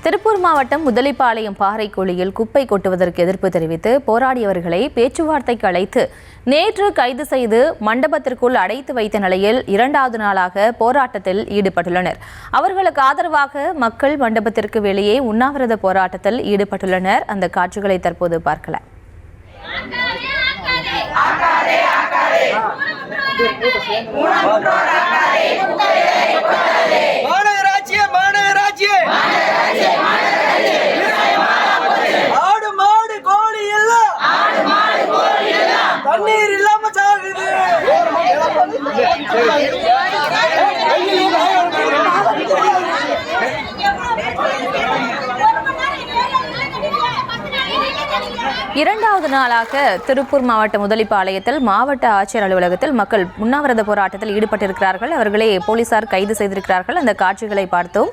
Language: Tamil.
திருப்பூர் மாவட்டம் முதலிப்பாளையம் பாறைக்குழியில் குப்பை கொட்டுவதற்கு எதிர்ப்பு தெரிவித்து போராடியவர்களை பேச்சுவார்த்தைக்கு அழைத்து நேற்று கைது செய்து மண்டபத்திற்குள் அடைத்து வைத்த நிலையில் 2வது நாளாக போராட்டத்தில் ஈடுபட்டுள்ளனர். அவர்களுக்கு ஆதரவாக மக்கள் மண்டபத்திற்கு வெளியே உண்ணாவிரத போராட்டத்தில் ஈடுபட்டுள்ளனர். அந்த காட்சிகளை தற்போது பார்க்கலாம். ஆடு மாடு கோழி எல்லாம் தண்ணீர் இல்லாம சாகுது. இரண்டாவது நாளாக திருப்பூர் மாவட்ட முதலிப்பாளையத்தில் மாவட்ட ஆட்சியர் அலுவலகத்தில் மக்கள் உண்ணாவிரத போராட்டத்தில் ஈடுபட்டிருக்கிறார்கள். அவர்களை போலீசார் கைது செய்திருக்கிறார்கள். அந்த காட்சிகளை பார்த்தோம்.